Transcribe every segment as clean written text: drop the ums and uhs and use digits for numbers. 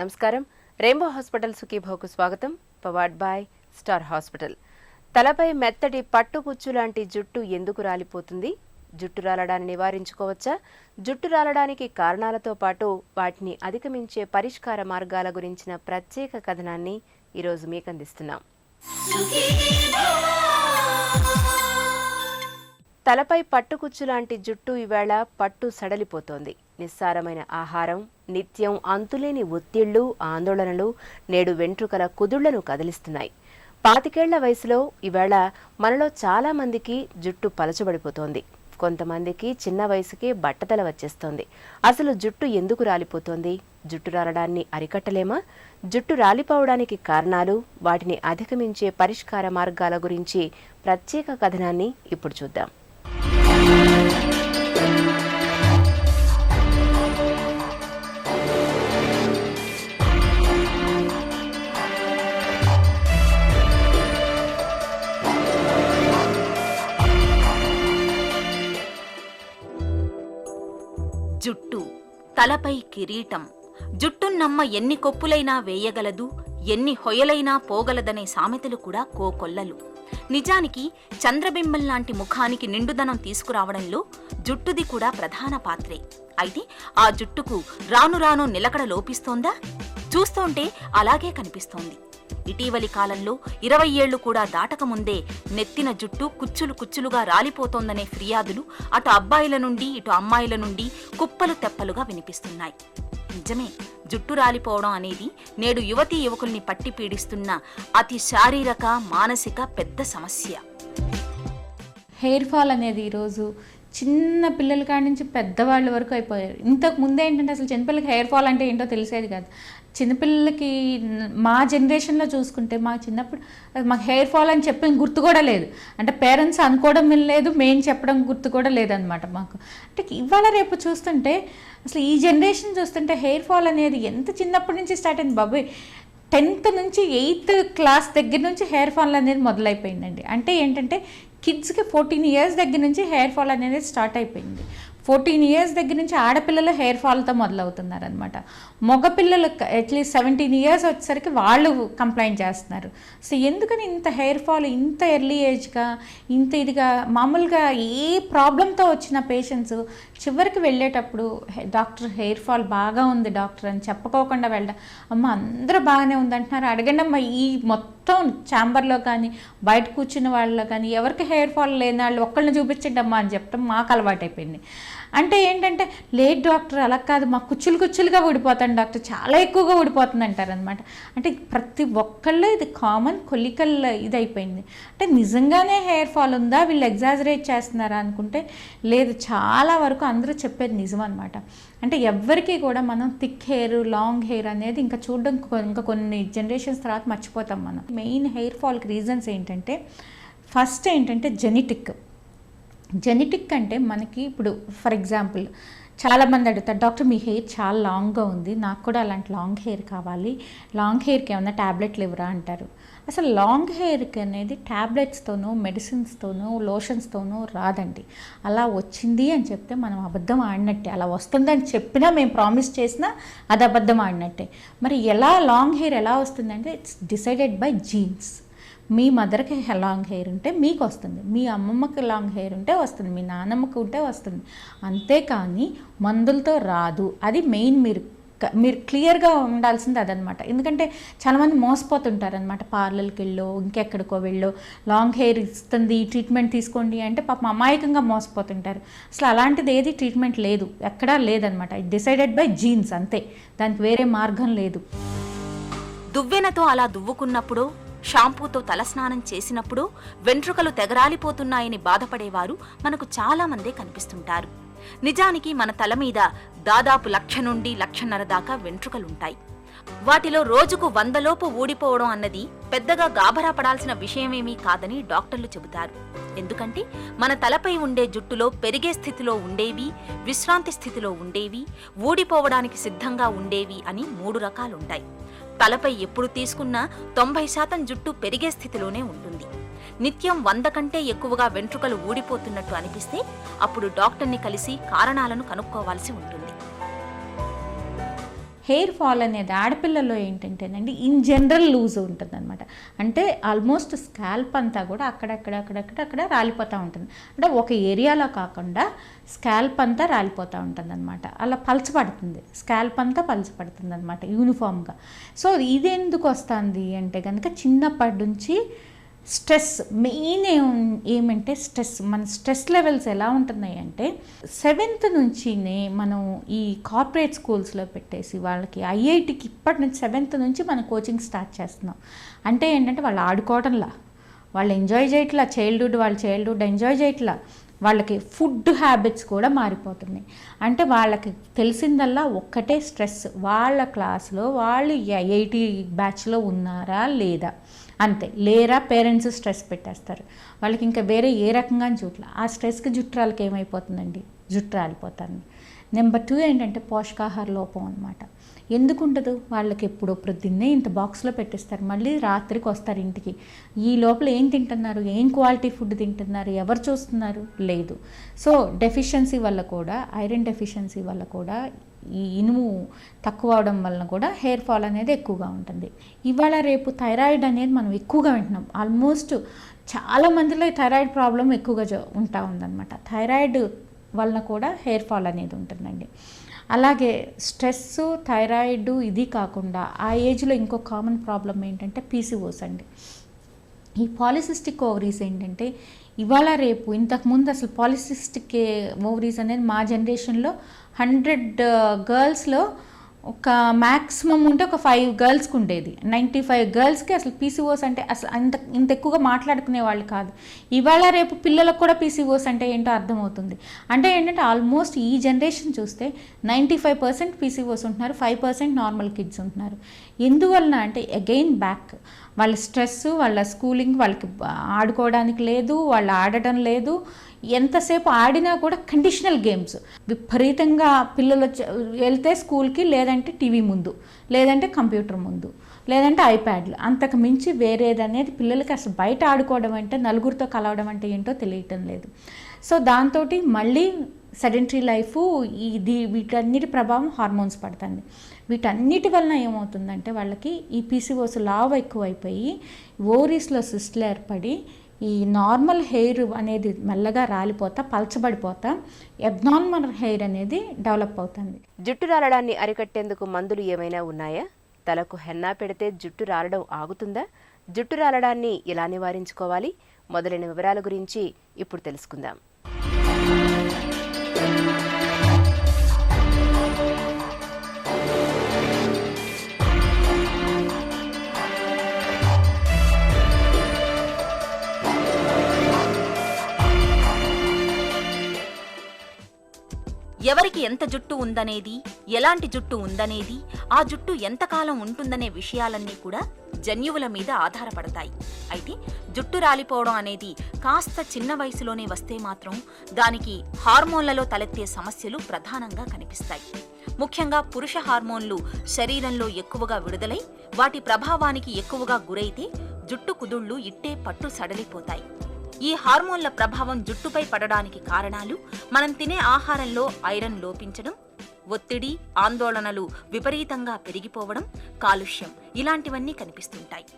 నమస్కారం. Rainbow hospital సుఖీభవకు స్వాగతం. Powered by star hospital. తలపై మెత్తటి పట్టుకుచ్చు లాంటి జుట్టు ఎందుకు రాలిపోతుంది? జుట్టు రాలడాన్ని నివారించుకోవచ్చా? జుట్టు రాలడానికి కారణాలతో పాటు వాటిని అధిగమించే పరిష్కార మార్గాల గురించిన ప్రత్యేక కథనాన్ని ఈరోజు మీకు అందిస్తున్నాం. తలపై పట్టుకుచ్చు లాంటి జుట్టు ఈవేళ పట్టు సడలిపోతోంది. నిస్సారమైన ఆహారం, నిత్యం అంతులేని ఒత్తిళ్లు, ఆందోళనలు నేడు వెంట్రుకల కుదుళ్లను కదిలిస్తున్నాయి. 25 ఏళ్ల వయసులో ఈవేళ మనలో చాలా మందికి జుట్టు పలచబడిపోతోంది. కొంతమందికి చిన్న వయసుకే బట్టతల వచ్చేస్తోంది. అసలు జుట్టు ఎందుకు రాలిపోతోంది? జుట్టు రాలడాన్ని అరికట్టలేమా? జుట్టు రాలిపోవడానికి కారణాలు, వాటిని అధిగమించే పరిష్కార మార్గాల గురించి ప్రత్యేక కథనాన్ని ఇప్పుడు చూద్దాం. జుట్టు తలపై కిరీటం. జుట్టున్నమ్మ ఎన్ని కొప్పులైనా వేయగలదు, ఎన్ని హొయలైనా పోగలదనే సామెతలు కూడా కోకొల్లలు. నిజానికి చంద్రబింబం లాంటి ముఖానికి నిండుదనం తీసుకురావడంలో జుట్టుది కూడా ప్రధాన పాత్రే. అయితే ఆ జుట్టుకు రాను రాను నిలకడ లోపిస్తోందా? చూస్తోంటే అలాగే కనిపిస్తోంది. ఇటీవలి కాలంలో 20 ఏళ్లు కూడా దాటకముందే నెత్తిన జుట్టు కుచ్చులు కుచ్చులుగా రాలిపోతోందనే ఫిర్యాదులు అటు అబ్బాయిల నుండి ఇటు అమ్మాయిల నుండి కుప్పలు తెప్పలుగా వినిపిస్తున్నాయి. నిజమే, జుట్టు రాలిపోవడం అనేది నేడు యువతీ యువకుల్ని పట్టి పీడిస్తున్న అతి శారీరక, మానసిక పెద్ద సమస్య. హెయిర్ ఫాల్ అనేది ఈరోజు చిన్న పిల్లల కాడి నుంచి పెద్దవాళ్ళ వరకు అయిపోయారు. ఇంతకు ముందే ఏంటంటే అసలు చిన్నపిల్లలకి హెయిర్ ఫాల్ అంటే ఏంటో తెలిసేది కాదు. చిన్నపిల్లలకి మా జనరేషన్లో చూసుకుంటే మా చిన్నప్పుడు మాకు హెయిర్ ఫాల్ అని చెప్పిన గుర్తు కూడా లేదు. అంటే పేరెంట్స్ అనుకోవడం లేదు, మేము చెప్పడం గుర్తు కూడా లేదనమాట మాకు. అంటే ఇవాళ రేపు చూస్తుంటే అసలు ఈ జనరేషన్ చూస్తుంటే హెయిర్ ఫాల్ అనేది ఎంత చిన్నప్పటి నుంచి స్టార్ట్ అయింది బాబోయ్. 10th నుంచి 8th క్లాస్ దగ్గర నుంచి హెయిర్ ఫాల్ అనేది మొదలైపోయిందండి. అంటే ఏంటంటే కిడ్స్కి 14 ఇయర్స్ దగ్గర నుంచి హెయిర్ ఫాల్ అనేది స్టార్ట్ అయిపోయింది. 14 ఇయర్స్ దగ్గర నుంచి ఆడపిల్లలు హెయిర్ ఫాల్తో మొదలవుతున్నారు అనమాట. మగపిల్లలు అట్లీస్ట్ 17 ఇయర్స్ వచ్చేసరికి వాళ్ళు కంప్లైంట్ చేస్తున్నారు. సో ఎందుకని ఇంత హెయిర్ ఫాల్ ఇంత ఎర్లీ ఏజ్గా ఇంత ఇదిగా? మామూలుగా ఏ ప్రాబ్లంతో వచ్చిన పేషెంట్స్ చివరికి వెళ్ళేటప్పుడు డాక్టర్ హెయిర్ ఫాల్ బాగా ఉంది డాక్టర్ అని చెప్పుకోకుండా వెళ్ళడం, అమ్మ అందరూ బాగానే ఉందంటున్నారు, అడగండి అమ్మ ఈ మొత్తం ఛాంబర్లో కానీ బయట కూర్చున్న వాళ్ళలో కానీ ఎవరికి హెయిర్ ఫాల్ లేని వాళ్ళు ఒక్కళ్ళని చూపించండి అమ్మా అని చెప్పడం మాకు అలవాటు అయిపోయింది. అంటే ఏంటంటే లేదు డాక్టర్ అలా కాదు, మా కుచ్చులు కుచ్చులుగా ఊడిపోతాను డాక్టర్, చాలా ఎక్కువగా ఊడిపోతుంది అంటారనమాట. అంటే ప్రతి ఒక్కళ్ళు ఇది కామన్ కొలికల్ ఇది అయిపోయింది. అంటే నిజంగానే హెయిర్ ఫాల్ ఉందా, వీళ్ళు ఎగ్జాజరేట్ చేస్తున్నారా అనుకుంటే లేదు, చాలా వరకు అందరూ చెప్పేది నిజం అనమాట. అంటే ఎవరికి కూడా మనం థిక్ హెయిర్, లాంగ్ హెయిర్ అనేది ఇంకా చూడడం ఇంకా కొన్ని జనరేషన్స్ తర్వాత మర్చిపోతాం మనం. మెయిన్ హెయిర్ ఫాల్కి రీజన్స్ ఏంటంటే ఫస్ట్ ఏంటంటే జెనెటిక్ అంటే మనకి ఇప్పుడు ఫర్ ఎగ్జాంపుల్ చాలామంది అడుగుతారు, డాక్టర్ మీ హెయిర్ చాలా లాంగ్గా ఉంది, నాకు కూడా అలాంటి లాంగ్ హెయిర్ కావాలి, లాంగ్ హెయిర్కి ఏమన్నా ట్యాబ్లెట్లు ఇవ్వరా అంటారు. అసలు లాంగ్ హెయిర్కి అనేది ట్యాబ్లెట్స్తోనూ, మెడిసిన్స్తోనూ, లోషన్స్తోనూ రాదండి. అలా వచ్చింది అని చెప్తే మనం అబద్ధం ఆడినట్టే. అలా వస్తుందని చెప్పినా మేము ప్రామిస్ చేసినా అది అబద్ధం ఆడినట్టే. మరి ఎలా లాంగ్ హెయిర్ ఎలా వస్తుందంటే ఇట్స్ డిసైడెడ్ బై జీన్స్. మీ మదర్కి లాంగ్ హెయిర్ ఉంటే మీకు వస్తుంది, మీ అమ్మమ్మకి లాంగ్ హెయిర్ ఉంటే వస్తుంది, మీ నాన్నమ్మకి ఉంటే వస్తుంది. అంతేకాని మందులతో రాదు. అది మెయిన్ మీరు క్లియర్గా ఉండాల్సింది అదనమాట. ఎందుకంటే చాలామంది మోసపోతుంటారనమాట. పార్లర్కి వెళ్ళో ఇంకెక్కడికో వెళ్ళో లాంగ్ హెయిర్ ఇస్తుంది ట్రీట్మెంట్ తీసుకోండి అంటే పాపం అమాయకంగా మోసపోతుంటారు. అసలు అలాంటిది ఏది ట్రీట్మెంట్ లేదు, ఎక్కడా లేదనమాట. ఇది డిసైడెడ్ బై జీన్స్ అంతే, దానికి వేరే మార్గం లేదు. దువ్వెనతో అలా దువ్వుకున్నప్పుడు, షాంపూతో తలస్నానం చేసినప్పుడు వెంట్రుకలు తెగరాలిపోతున్నాయని బాధపడేవారు మనకు చాలా మందే కనిపిస్తుంటారు. నిజానికి మన తల మీద దాదాపు 1,00,000 నుండి 1,50,000 దాకా వెంట్రుకలుంటాయి. వాటిలో రోజుకు 100 లోపు ఊడిపోవడం అన్నది పెద్దగా గాభరా పడాల్సిన విషయమేమీ కాదని డాక్టర్లు చెబుతారు. ఎందుకంటే మన తలపై ఉండే జుట్టులో పెరిగే స్థితిలో ఉండేవి, విశ్రాంతి స్థితిలో ఉండేవి, ఊడిపోవడానికి సిద్ధంగా ఉండేవి అని 3 రకాలుంటాయి. తలపై ఎప్పుడు తీసుకున్నా 90% జుట్టు పెరిగే స్థితిలోనే ఉంటుంది. నిత్యం 100 కంటే ఎక్కువగా వెంట్రుకలు ఊడిపోతున్నట్టు అనిపిస్తే అప్పుడు డాక్టర్ని కలిసి కారణాలను కనుక్కోవాల్సి ఉంటుంది. హెయిర్ ఫాల్ అనేది ఆడపిల్లల్లో ఏంటంటేనండి ఇన్ జనరల్ లూజ్ ఉంటుంది అనమాట. అంటే ఆల్మోస్ట్ స్కాల్ప్ అంతా కూడా అక్కడక్కడ రాలిపోతూ ఉంటుంది. అంటే ఒక ఏరియాలో కాకుండా స్కాల్ప్ అంతా రాలిపోతూ ఉంటుంది అనమాట. అలా పలచబడుతుంది, స్కాల్ప్ అంతా పలచబడుతుంది అనమాట యూనిఫామ్గా. సో ఇది ఎందుకు వస్తుంది అంటే కనుక చిన్నప్పటి నుంచి స్ట్రెస్ మెయిన్ ఏమంటే మన స్ట్రెస్ లెవెల్స్ ఎలా ఉంటున్నాయి అంటే 7th నుంచినే మనం ఈ కార్పొరేట్ స్కూల్స్లో పెట్టేసి వాళ్ళకి ఐఐటికి ఇప్పటి నుంచి 7th నుంచి మనం కోచింగ్ స్టార్ట్ చేస్తున్నాం. అంటే ఏంటంటే వాళ్ళు ఆడుకోవడంలా, వాళ్ళు ఎంజాయ్ చేయట్లా, వాళ్ళ చైల్డ్హుడ్ ఎంజాయ్ చేయట్లా, వాళ్ళకి ఫుడ్ హ్యాబిట్స్ కూడా మారిపోతున్నాయి. అంటే వాళ్ళకి తెలిసిందల్లా ఒక్కటే స్ట్రెస్, వాళ్ళ క్లాస్లో వాళ్ళు ఐఐటి బ్యాచ్లో ఉన్నారా లేదా అంతే, లేరా పేరెంట్స్ స్ట్రెస్ పెట్టేస్తారు వాళ్ళకి, ఇంకా వేరే ఏ రకంగా చూడలే. ఆ స్ట్రెస్కి జుట్రాలకి ఏమైపోతుందండి, జుట్టు రాలిపోతారు. నెంబర్ 2 ఏంటంటే పోషకాహార లోపం అనమాట. ఎందుకు ఉండదు, వాళ్ళకి ఎప్పుడో ప్రొద్దున్నే ఇంత బాక్స్లో పెట్టిస్తారు, మళ్ళీ రాత్రికి వస్తారు ఇంటికి, ఈ లోపల ఏం తింటున్నారు, ఏం క్వాలిటీ ఫుడ్ తింటున్నారు, ఎవరు చూస్తున్నారు, లేదు. సో డెఫిషియన్సీ వల్ల కూడా, ఐరన్ డెఫిషియన్సీ వల్ల కూడా, ఈ ఇనుము తక్కువ అవడం వలన కూడా హెయిర్ ఫాల్ అనేది ఎక్కువగా ఉంటుంది. ఇవాళ రేపు థైరాయిడ్ అనేది మనం ఎక్కువగా వింటున్నాం. ఆల్మోస్ట్ చాలా మందిలో ఈ థైరాయిడ్ ప్రాబ్లం ఎక్కువగా ఉంటా ఉందన్నమాట. థైరాయిడ్ వలన కూడా హెయిర్ ఫాల్ అనేది ఉంటుందండి. అలాగే స్ట్రెస్, థైరాయిడ్ ఇది కాకుండా ఆ ఏజ్లో ఇంకో కామన్ ప్రాబ్లం ఏంటంటే పీసీఓస్ అండి. ఈ పాలిసిస్టిక్ ఓవరీస్ ఏంటంటే ఇవాళ రేపు, ఇంతకుముందు అసలు పాలిసిస్టిక్ ఓవరీస్ అనేది మా జనరేషన్లో 100 గర్ల్స్లో ఒక మ్యాక్సిమం ఉంటే ఒక 5 గర్ల్స్కి ఉండేది. 95 గర్ల్స్కి అసలు పీసీఓస్ అంటే అసలు ఇంత ఎక్కువగా మాట్లాడుకునే వాళ్ళు కాదు. ఇవాళ రేపు పిల్లలకు కూడా పీసీఓస్ అంటే ఏంటో అర్థమవుతుంది. అంటే ఏంటంటే ఆల్మోస్ట్ ఈ జనరేషన్ చూస్తే 95% పీసీఓస్ ఉంటున్నారు, 5% నార్మల్ కిడ్స్ ఉంటున్నారు. ఎందువలన అంటే అగైన్ బ్యాక్ వాళ్ళ స్ట్రెస్, వాళ్ళ స్కూలింగ్, వాళ్ళకి ఆడుకోవడానికి లేదు, వాళ్ళు ఆడటం లేదు, ఎంతసేపు ఆడినా కూడా కండిషనల్ గేమ్స్ విపరీతంగా. పిల్లలు వెళ్తే స్కూల్కి, లేదంటే టీవీ ముందు, లేదంటే కంప్యూటర్ ముందు, లేదంటే ఐప్యాడ్లు, అంతకు మించి వేరేదనేది పిల్లలకి అసలు బయట ఆడుకోవడం అంటే, నలుగురితో కలవడం అంటే ఏంటో తెలియటం లేదు. సో దాంతో మళ్ళీ సెడెంటరీ లైఫ్, వీటన్నిటి ప్రభావం హార్మోన్స్ పడుతుంది. వీటన్నిటి వలన ఏమవుతుందంటే వాళ్ళకి ఈ పీసీఓస్ లావ్ ఎక్కువైపోయి ఓవరీస్లో సిస్టులు ఏర్పడి ఈ నార్మల్ హెయిర్ అనేది మెల్లగా రాలిపోతా, పలచబడిపోతా, అబ్నార్మల్ హెయిర్ అనేది డెవలప్ అవుతుంది. జుట్టు రాలడాన్ని అరికట్టేందుకు మందులు ఏమైనా ఉన్నాయా? తలకు హెన్నా పెడితే జుట్టు రాలడం ఆగుతుందా? జుట్టు రాలడాన్ని ఎలా నివారించుకోవాలి? మొదలైన వివరాల గురించి ఇప్పుడు తెలుసుకుందాం. ఎవరికి ఎంత జుట్టు ఉందనేది, ఎలాంటి జుట్టు ఉందనేది, ఆ జుట్టు ఎంతకాలం ఉంటుందనే విషయాలన్నీ కూడా జన్యువుల మీద ఆధారపడతాయి. అయితే జుట్టు రాలిపోవడం అనేది కాస్త చిన్న వయసులోనే వస్తే మాత్రం దానికి హార్మోన్లలో తలెత్తే సమస్యలు ప్రధానంగా కనిపిస్తాయి. ముఖ్యంగా పురుష హార్మోన్లు శరీరంలో ఎక్కువగా విడుదలై వాటి ప్రభావానికి ఎక్కువగా గురైతే జుట్టు కుదుళ్లు ఇట్టే పట్టు సడలిపోతాయి. ఈ హార్మోన్ల ప్రభావం జుట్టుపై పడడానికి కారణాలు మనం తినే ఆహారంలో ఐరన్ లోపించడం, ఒత్తిడి, ఆందోళనలు విపరీతంగా పెరిగిపోవడం, కాలుష్యం ఇలాంటివన్నీ కనిపిస్తుంటాయి.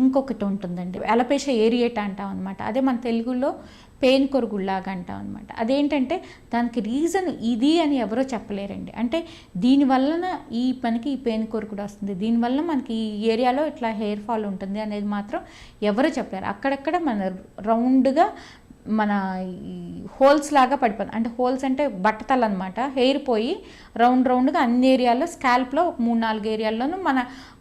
ఇంకొకటి ఉంటుందండి, అలపేషియా ఏరియేటా అంటాం అనమాట. అదే మన తెలుగులో పెయిన్ కొరుగుల్లాగా అంటాం అనమాట. అదేంటంటే దానికి రీజన్ ఇది అని ఎవరో చెప్పలేరండి. అంటే దీనివలన మనకి ఈ పెయిన్ కొరుకుడు వస్తుంది, దీనివల్ల మనకి ఈ ఏరియాలో ఇట్లా హెయిర్ ఫాల్ ఉంటుంది అనేది మాత్రం ఎవరో చెప్పలేరు. అక్కడక్కడ మన రౌండ్గా మన హోల్స్ లాగా పడిపోతుంది. అంటే హోల్స్ అంటే బట్టతలు అనమాట. హెయిర్ పోయి రౌండ్గా అన్ని ఏరియాల్లో, స్కాల్ప్లో ఒక 3-4 ఏరియాల్లోనూ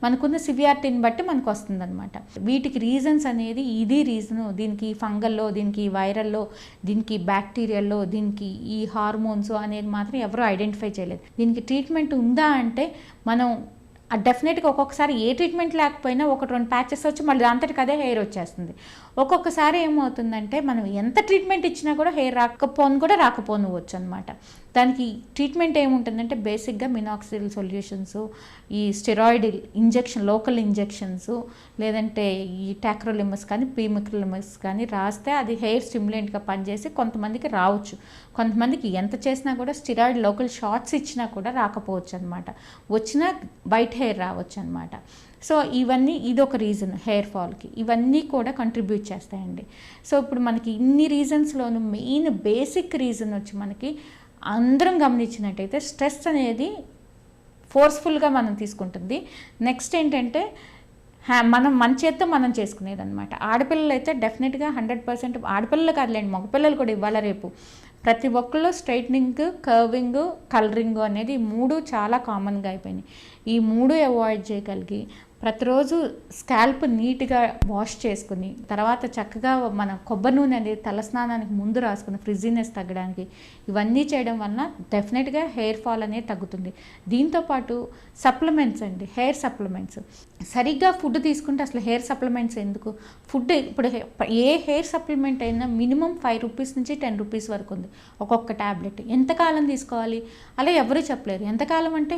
మనకున్న సివియారిటీని బట్టి మనకు వస్తుంది అనమాట. వీటికి రీజన్స్ అనేది ఇది రీజను, దీనికి ఫంగల్లో, దీనికి వైరల్లో, దీనికి బ్యాక్టీరియాల్లో, దీనికి ఈ హార్మోన్స్ అనేది మాత్రం ఎవరూ ఐడెంటిఫై చేయలేదు. దీనికి ట్రీట్మెంట్ ఉందా అంటే మనం డెఫినెట్గా ఒక్కొక్కసారి ఏ ట్రీట్మెంట్ లేకపోయినా 1-2 ప్యాచెస్ వచ్చి మళ్ళీ అంతటికి అదే హెయిర్ వచ్చేస్తుంది. ఒక్కొక్కసారి ఏమవుతుందంటే మనం ఎంత ట్రీట్మెంట్ ఇచ్చినా కూడా హెయిర్ రాకపోవచ్చు అనమాట. దానికి ట్రీట్మెంట్ ఏముంటుందంటే బేసిక్గా మినాక్సిల్ సొల్యూషన్స్, ఈ స్టెరాయిడ్ ఇంజెక్షన్, లోకల్ ఇంజెక్షన్స్, లేదంటే ఈ టాక్రోలిమస్ కానీ పీమిక్రోలిమస్ కానీ రాస్తే అది హెయిర్ స్టిమ్యులెంట్గా పనిచేసి కొంతమందికి రావచ్చు. కొంతమందికి ఎంత చేసినా కూడా స్టెరాయిడ్ లోకల్ షార్ట్స్ ఇచ్చినా కూడా రాకపోవచ్చు అనమాట. వచ్చినా వైట్ హెయిర్ రావచ్చు అనమాట. సో ఇదొక రీజన్ హెయిర్ ఫాల్కి. ఇవన్నీ కూడా కంట్రిబ్యూట్ చేస్తాయండి. సో ఇప్పుడు మనకి ఇన్ని రీజన్స్లోనూ మెయిన్ బేసిక్ రీజన్ వచ్చి మనకి అందరం గమనించినట్టయితే స్ట్రెస్ అనేది ఫోర్స్ఫుల్గా మనం తీసుకుంటుంది. నెక్స్ట్ ఏంటంటే మన చేత్తో మనం చేసుకునేది అనమాట. ఆడపిల్లలు అయితే డెఫినెట్గా 100% ఆడపిల్లలు కాదులేండి, మగపిల్లలు కూడా ఇవాళ రేపు ప్రతి ఒక్కళ్ళు స్ట్రైట్నింగ్, కర్వింగ్, కలరింగ్ అనేది 3 చాలా కామన్గా అయిపోయినాయి. ఈ 3 అవాయిడ్ చేయగలిగి ప్రతిరోజు స్కాల్ప్ నీట్గా వాష్ చేసుకుని తర్వాత చక్కగా మన కొబ్బరి నూనె అనేది తలస్నానానికి ముందు రాసుకుని ఫ్రిజీనెస్ తగ్గడానికి, ఇవన్నీ చేయడం వలన డెఫినెట్గా హెయిర్ ఫాల్ అనేది తగ్గుతుంది. దీంతోపాటు సప్లిమెంట్స్ అండి, హెయిర్ సప్లిమెంట్స్ సరిగ్గా ఫుడ్ తీసుకుంటే అసలు హెయిర్ సప్లిమెంట్స్ ఎందుకు? ఫుడ్ ఇప్పుడు ఏ హెయిర్ సప్లిమెంట్ అయినా మినిమం 5 రూపీస్ నుంచి 10 రూపీస్ వరకు ఉంది ఒక్కొక్క ట్యాబ్లెట్. ఎంతకాలం తీసుకోవాలి అలా ఎవరు చెప్పలేరు. ఎంతకాలం అంటే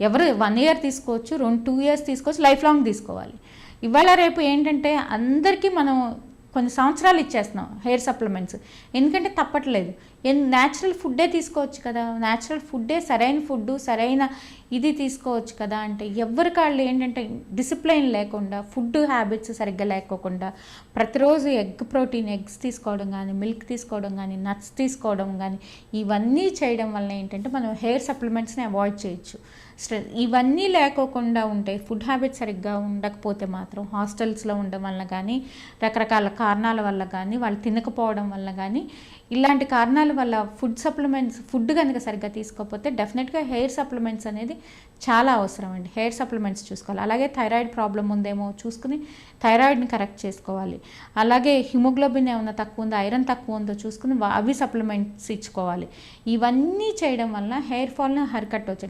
ఎవరు 1 year తీసుకోవచ్చు, 2 years తీసుకోవచ్చు, లైఫ్ లాంగ్ తీసుకోవాలి. ఇవాళ రేపు ఏంటంటే అందరికీ మనం కొన్ని సంవత్సరాలు ఇచ్చేస్తున్నాం హెయిర్ సప్లిమెంట్స్. ఎందుకంటే తప్పట్లేదు. న్యాచురల్ ఫుడ్డే తీసుకోవచ్చు కదా, న్యాచురల్ ఫుడ్డే సరైన ఫుడ్, సరైన ఇది తీసుకోవచ్చు కదా అంటే ఎవరికాళ్ళు ఏంటంటే డిసిప్లైన్ లేకుండా, ఫుడ్ హ్యాబిట్స్ సరిగ్గా లేకోకుండా ప్రతిరోజు ఎగ్స్ తీసుకోవడం కానీ, మిల్క్ తీసుకోవడం కానీ, నట్స్ తీసుకోవడం కానీ, ఇవన్నీ చేయడం వల్ల ఏంటంటే మనం హెయిర్ సప్లిమెంట్స్ని అవాయిడ్ చేయొచ్చు. ఇవన్నీ లేకోకుండా ఉంటే, ఫుడ్ హ్యాబిట్స్ సరిగ్గా ఉండకపోతే మాత్రం హాస్టల్స్లో ఉండడం వల్ల కానీ, రకరకాల కారణాల వల్ల కానీ, వాళ్ళు తినకపోవడం వల్ల కానీ, ఇలాంటి కారణాల వల్ల ఫుడ్ కనుక సరిగ్గా తీసుకోకపోతే డెఫినెట్గా హెయిర్ సప్లిమెంట్స్ అనేది చాలా అవసరం అండి. హెయిర్ సప్లిమెంట్స్ చూసుకోవాలి. అలాగే థైరాయిడ్ ప్రాబ్లం ఉందేమో చూసుకుని థైరాయిడ్ని కరెక్ట్ చేసుకోవాలి. అలాగే హిమోగ్లోబిన్ ఏమైనా తక్కువ ఉందో, ఐరన్ తక్కువ ఉందో చూసుకుని అవి సప్లిమెంట్స్ ఇచ్చుకోవాలి. ఇవన్నీ చేయడం వల్ల హెయిర్ ఫాల్ని అరికట్టవచ్చు.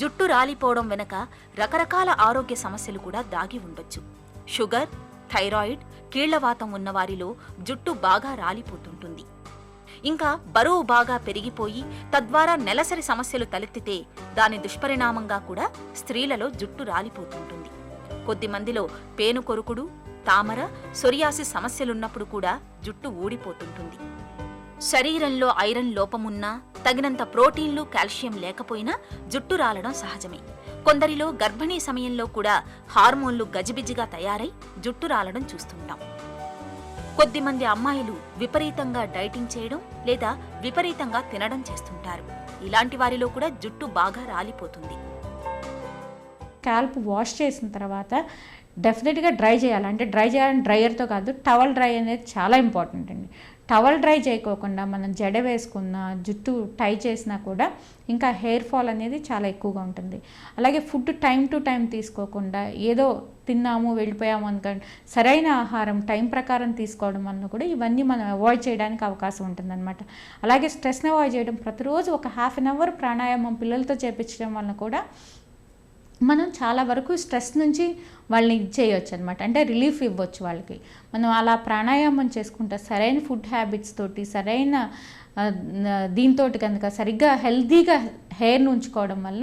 జుట్టు రాలిపోవడం వెనక రకరకాల ఆరోగ్య సమస్యలు కూడా దాగి ఉండొచ్చు. షుగర్, థైరాయిడ్, కీళ్లవాతం ఉన్నవారిలో జుట్టు బాగా రాలిపోతుంటుంది. ఇంకా బరువు బాగా పెరిగిపోయి తద్వారా నెలసరి సమస్యలు తలెత్తితే దాని దుష్పరిణామంగా కూడా స్త్రీలలో జుట్టు రాలిపోతుంటుంది. కొద్దిమందిలో పేను కొరుకుడు, తామర, సొరియాసిస్ సమస్యలున్నప్పుడు కూడా జుట్టు ఊడిపోతుంటుంది. శరీరంలో ఐరన్ లోపమున్నా, తగినంత ప్రోటీన్లు, కాల్షియం లేకపోయినా జుట్టు రాలడం సహజమే. కొందరిలో గర్భిణీ సమయంలో కూడా హార్మోన్లు గజిబిజిగా తయారై జుట్టు రాలడం చూస్తుంటాం. కొద్దిమంది అమ్మాయిలు విపరీతంగా డైటింగ్ చేయడం లేదా విపరీతంగా తినడం చేస్తుంటారు. ఇలాంటి వారిలో కూడా జుట్టు బాగా రాలిపోతుంది. స్కాల్ప్ వాష్ చేసిన తర్వాత డెఫినెట్గా డ్రై చేయాలి. అంటే డ్రై చేయాలని డ్రైయర్తో కాదు, టవల్ డ్రై అనేది చాలా ఇంపార్టెంట్ అండి. టవల్ డ్రై చేయకోకుండా మనం జడ వేసుకున్న, జుట్టు టై చేసినా కూడా ఇంకా హెయిర్ ఫాల్ అనేది చాలా ఎక్కువగా ఉంటుంది. అలాగే ఫుడ్ టైం టు టైం తీసుకోకుండా ఏదో తిన్నాము వెళ్ళిపోయాము అనుకోండి, సరైన ఆహారం టైం ప్రకారం తీసుకోవడం వల్ల కూడా ఇవన్నీ మనం అవాయిడ్ చేయడానికి అవకాశం ఉంటుందన్నమాట. అలాగే స్ట్రెస్ని అవాయిడ్ చేయడం, ప్రతిరోజు ఒక 1/2 hour ప్రాణాయామం పిల్లలతో చేపించడం వల్ల కూడా మనం చాలా వరకు స్ట్రెస్ నుంచి వాళ్ళని చేయొచ్చు అనమాట. అంటే రిలీఫ్ ఇవ్వచ్చు వాళ్ళకి. మనం అలా ప్రాణాయామం చేసుకుంటే సరైన ఫుడ్ హ్యాబిట్స్ తోటి, సరైన దీంతో కనుక సరిగ్గా హెల్తీగా హెయిర్ని ఉంచుకోవడం వల్ల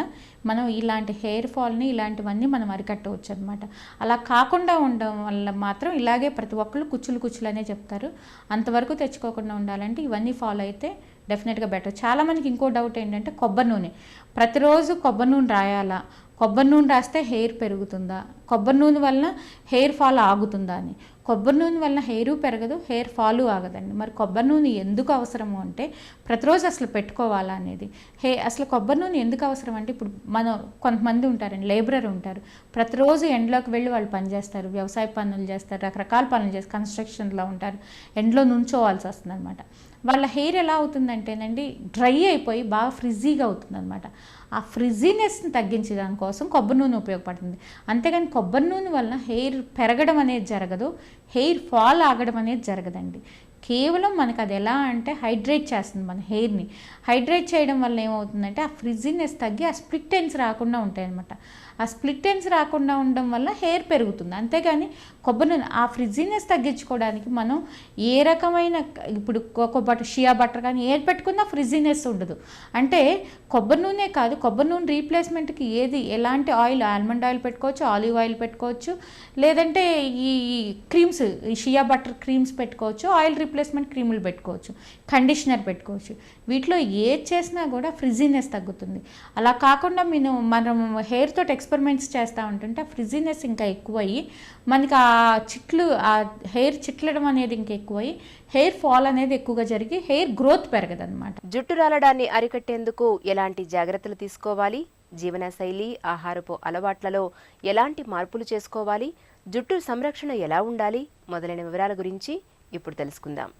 మనం ఇలాంటి హెయిర్ ఫాల్ని, ఇలాంటివన్నీ మనం అరికట్టవచ్చు అనమాట. అలా కాకుండా ఉండడం వల్ల మాత్రం ఇలాగే ప్రతి ఒక్కళ్ళు కుచ్చులనే చెప్తారు. అంతవరకు తెచ్చుకోకుండా ఉండాలంటే ఇవన్నీ ఫాలో అయితే డెఫినెట్గా బెటర్. చాలామందికి ఇంకో డౌట్ ఏంటంటే కొబ్బరి నూనె, ప్రతిరోజు కొబ్బరి నూనె రాయాలా, కొబ్బరి నూనె రాస్తే హెయిర్ పెరుగుతుందా, కొబ్బరి నూనె వలన హెయిర్ ఫాల్ ఆగుతుందా అని. కొబ్బరి నూనె వలన హెయిర్ పెరగదు, హెయిర్ ఫాలు ఆగదండి. మరి కొబ్బరి నూనె ఎందుకు అవసరము అంటే ప్రతిరోజు అసలు పెట్టుకోవాలా అనేది. అసలు కొబ్బరి నూనె ఎందుకు అవసరం అంటే, ఇప్పుడు మనం కొంతమంది ఉంటారండి, లేబరర్ ఉంటారు, ప్రతిరోజు ఎండలోకి వెళ్ళి వాళ్ళు పనిచేస్తారు, వ్యవసాయ పనులు చేస్తారు, రకరకాల పనులు చేస్తారు, కన్స్ట్రక్షన్లో ఉంటారు, ఎండలో నుంచోవాల్సి వస్తుంది అనమాట. వాళ్ళ హెయిర్ ఎలా అవుతుందంటేనండి డ్రై అయిపోయి బాగా ఫ్రిజ్జీగా అవుతుందన్నమాట. ఆ ఫ్రిజ్జీనెస్ని తగ్గించే దానికోసం కొబ్బరి నూనె ఉపయోగపడుతుంది. అంతేగాని కొబ్బరి నూనె వలన హెయిర్ పెరగడం అనేది జరగదు, హెయిర్ ఫాల్ ఆగడం అనేది జరగదండి. కేవలం మనకు అది ఎలా అంటే హైడ్రేట్ చేస్తుంది మన హెయిర్ని. హైడ్రేట్ చేయడం వల్ల ఏమవుతుందంటే ఆ ఫ్రిజ్జీనెస్ తగ్గి ఆ స్ప్లిట్ ఎండ్స్ రాకుండా ఉంటాయి అనమాట. ఆ స్ప్లిట్ ఎండ్స్ రాకుండా ఉండడం వల్ల హెయిర్ పెరుగుతుంది. అంతేగాని కొబ్బరి నూనె ఆ ఫ్రిజ్జినెస్ తగ్గించుకోవడానికి మనం ఏ రకమైన ఇప్పుడు కోకో షియా బటర్ కానీ ఏది పెట్టుకున్నా ఫ్రిజ్జినెస్ ఉండదు. అంటే కొబ్బరి నూనె కాదు, కొబ్బరి నూనె రీప్లేస్మెంట్కి ఎలాంటి ఆయిల్, ఆల్మండ్ ఆయిల్ పెట్టుకోవచ్చు, ఆలివ్ ఆయిల్ పెట్టుకోవచ్చు, లేదంటే ఈ క్రీమ్స్, ఈ షియా బటర్ క్రీమ్స్ పెట్టుకోవచ్చు, ఆయిల్ రీప్లేస్మెంట్ క్రీములు పెట్టుకోవచ్చు, కండిషనర్ పెట్టుకోవచ్చు. వీటిలో ఏది చేసినా కూడా ఫ్రిజ్జినెస్ తగ్గుతుంది. అలా కాకుండా మనం హెయిర్ తోటి ఎక్స్పెరిమెంట్స్ చేస్తూ ఉంటుంటే ఫ్రిజ్జినెస్ ఇంకా ఎక్కువయ్యి మనకి ఆ హెయిర్ చిట్లడం అనేది ఇంకా ఎక్కువయ్యి హెయిర్ ఫాల్ అనేది ఎక్కువగా జరిగి హెయిర్ గ్రోత్ పెరగదన్నమాట. జుట్టు రాలడాన్ని అరికట్టేందుకు ఎలాంటి జాగ్రత్తలు తీసుకోవాలి, జీవనశైలి, ఆహారపు అలవాట్లలో ఎలాంటి మార్పులు చేసుకోవాలి, జుట్టు సంరక్షణ ఎలా ఉండాలి మొదలైన వివరాల గురించి ఇప్పుడు తెలుసుకుందాం.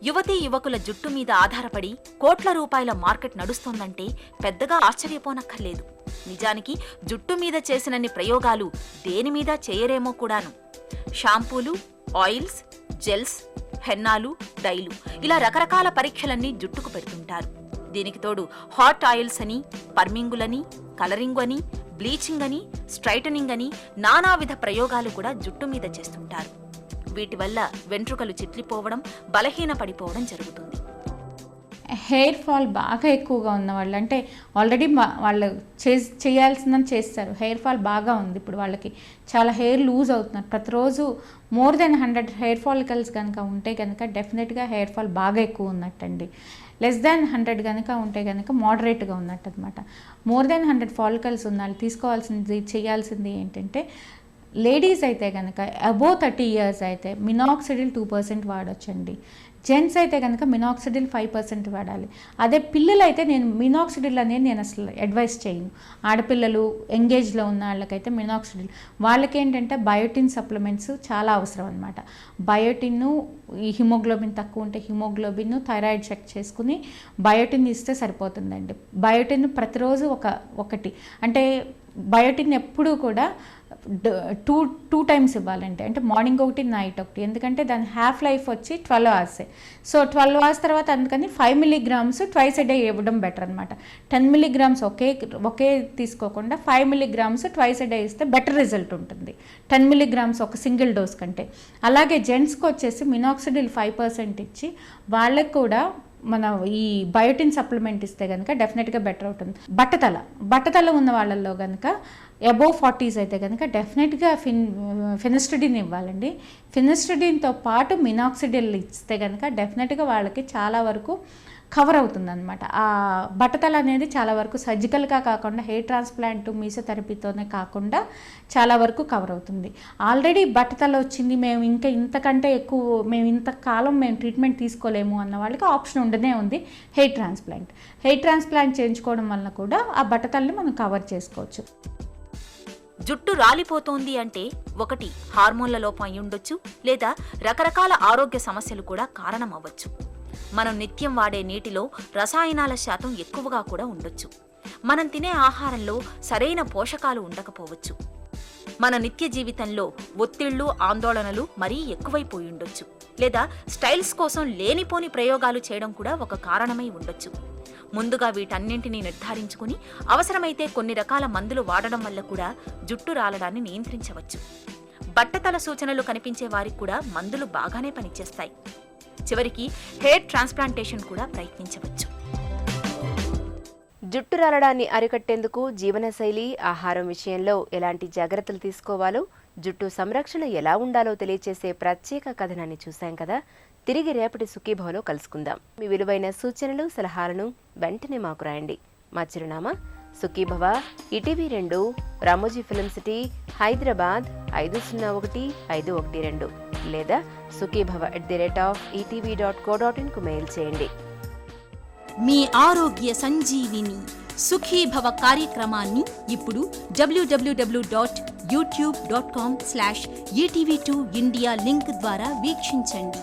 యువతీ యువకుల జుట్టు మీద ఆధారపడి కోట్ల రూపాయల మార్కెట్ నడుస్తోందంటే పెద్దగా ఆశ్చర్యపోనక్కర్లేదు. నిజానికి జుట్టు మీద చేసినన్ని ప్రయోగాలు దేని మీద చేయరేమో కూడాను. షాంపూలు, ఆయిల్స్, జెల్స్, హెన్నాలు, డైలు ఇలా రకరకాల పరీక్షలన్నీ జుట్టుకు పెడుతుంటారు. దీనికి తోడు హాట్ ఆయిల్స్ అని, పర్మింగులని, కలరింగ్ అని, బ్లీచింగ్ అని, స్ట్రైటనింగ్ అని నానావిధ ప్రయోగాలు కూడా జుట్టు మీద చేస్తుంటారు. వీటి వల్ల వెంట్రుకలు చిట్లిపోవడం, బలహీన పడిపోవడం జరుగుతుంది. హెయిర్ ఫాల్ బాగా ఎక్కువగా ఉన్నవాళ్ళు, అంటే ఆల్రెడీ వాళ్ళు చేయాల్సిందని చేస్తారు, హెయిర్ ఫాల్ బాగా ఉంది, ఇప్పుడు వాళ్ళకి చాలా హెయిర్ లూజ్ అవుతున్నారు, ప్రతిరోజు మోర్ దెన్ 100 హెయిర్ ఫాలికల్స్ కనుక ఉంటే కనుక డెఫినెట్గా హెయిర్ ఫాల్ బాగా ఎక్కువ ఉన్నట్టండి. లెస్ దాన్ 100 కనుక ఉంటే కనుక మోడరేట్గా ఉన్నట్టు అనమాట. మోర్ దెన్ 100 ఫాలికల్స్ ఉన్న చేయాల్సింది ఏంటంటే, లేడీస్ అయితే కనుక అబోవ్ 30 years అయితే మినాక్సిడిల్ 2% వాడొచ్చండి. జెంట్స్ అయితే కనుక మినాక్సిడిల్ 5% వాడాలి. అదే పిల్లలు అయితే నేను మినాక్సిడిల్ అనేది నేను అసలు అడ్వైస్ చేయను. ఆడపిల్లలు, ఎంగేజ్లో ఉన్న వాళ్ళకైతే మినాక్సిడిల్, వాళ్ళకేంటంటే బయోటిన్ సప్లిమెంట్స్ చాలా అవసరం అనమాట. బయోటిన్, ఈ హిమోగ్లోబిన్ తక్కువ ఉంటే హిమోగ్లోబిన్, థైరాయిడ్ చెక్ చేసుకుని బయోటిన్ ఇస్తే సరిపోతుందండి. బయోటిన్ ప్రతిరోజు ఒకటి, అంటే బయోటిన్ ఎప్పుడూ కూడా టూ టైమ్స్ ఇవ్వాలంటే, అంటే మార్నింగ్ ఒకటి, నైట్ ఒకటి. ఎందుకంటే దాని హాఫ్ లైఫ్ వచ్చి 12 hours. సో 12 hours తర్వాత అందుకని 5 milligrams ట్వైస్ ఎ డే ఇవ్వడం బెటర్ అనమాట. 10 milligrams ఒకే తీసుకోకుండా 5 milligrams ట్వైస్ ఎ డే ఇస్తే బెటర్ రిజల్ట్ ఉంటుంది 10 milligrams ఒక సింగిల్ డోస్ కంటే. అలాగే జెంట్స్కి వచ్చేసి మినాక్సిడిల్ 5% ఇచ్చి వాళ్ళకి కూడా మన ఈ బయోటిన్ సప్లిమెంట్ ఇస్తే కనుక డెఫినెట్గా బెటర్ అవుతుంది. బట్టతల ఉన్న వాళ్ళల్లో కనుక అబోవ్ 40s అయితే కనుక డెఫినెట్గా ఫినిస్ట్రిడిన్ ఇవ్వాలండి. ఫినిస్ట్రిడిన్తో పాటు మినాక్సిడిల్ ఇస్తే కనుక డెఫినెట్గా వాళ్ళకి చాలా వరకు కవర్ అవుతుంది అనమాట. ఆ బట్టతల అనేది చాలా వరకు సర్జికల్గా కాకుండా హెయిర్ ట్రాన్స్ప్లాంట్, మీసోథెరపీతోనే కాకుండా చాలా వరకు కవర్ అవుతుంది. ఆల్రెడీ బట్టతల వచ్చింది, మేము ఇంకా ఇంతకంటే ఎక్కువ ఇంతకాలం ట్రీట్మెంట్ తీసుకోలేము అన్న వాళ్ళకి ఆప్షన్ ఉండనే ఉంది హెయిర్ ట్రాన్స్ప్లాంట్ చేయించుకోవడం వల్ల కూడా ఆ బట్టతల్ని మనం కవర్ చేసుకోవచ్చు. జుట్టు రాలిపోతోంది అంటే ఒకటి హార్మోన్ల లోపం అయి ఉండొచ్చు, లేదా రకరకాల ఆరోగ్య సమస్యలు కూడా కారణం అవ్వచ్చు. మనం నిత్యం వాడే నీటిలో రసాయనాల శాతం ఎక్కువగా కూడా ఉండొచ్చు. మనం తినే ఆహారంలో సరైన పోషకాలు ఉండకపోవచ్చు. మన నిత్య జీవితంలో ఒత్తిళ్లు, ఆందోళనలు మరీ ఎక్కువైపోయి ఉండొచ్చు, లేదా స్టైల్స్ కోసం లేనిపోని ప్రయోగాలు చేయడం కూడా ఒక కారణమై ఉండొచ్చు. ముందుగా వీటన్నింటినీ నిర్ధారించుకుని అవసరమైతే కొన్ని రకాల మందులు వాడడం వల్ల కూడా జుట్టు రాలడాన్ని నియంత్రించవచ్చు. బట్టతల సూచనలు కనిపించే వారికి కూడా మందులు బాగానే పనిచేస్తాయి. చివరికి హెయిర్ ట్రాన్స్ప్లాంటేషన్ కూడా ప్రయత్నించవచ్చు. జుట్టు రాలడాన్ని అరికట్టేందుకు జీవనశైలి, ఆహారం విషయంలో ఎలాంటి జాగ్రత్తలు తీసుకోవాలో, జుట్టు సంరక్షణ ఎలా ఉండాలో తెలియచేసే ప్రత్యేక కథనాన్ని చూశాం కదా. తిరిగి రేపటి సుఖీభవలో కలుసుకుందాం. మీ విలువైన సూచనలు, సలహాలను వెంటనే మాకు రాయండి. మా చిరునామా Sukhibhava, ETV 2, Ramoji film city, Hyderabad 501512, లేదా sukhibhava@etv.co.in కు మెయిల్ చేయండి. మీ ఆరోగ్య సంజీవిని సుఖీభవ కార్యక్రమాన్ని ఇప్పుడు www.youtube.com/etv2india లింక్ ద్వారా వీక్షించండి.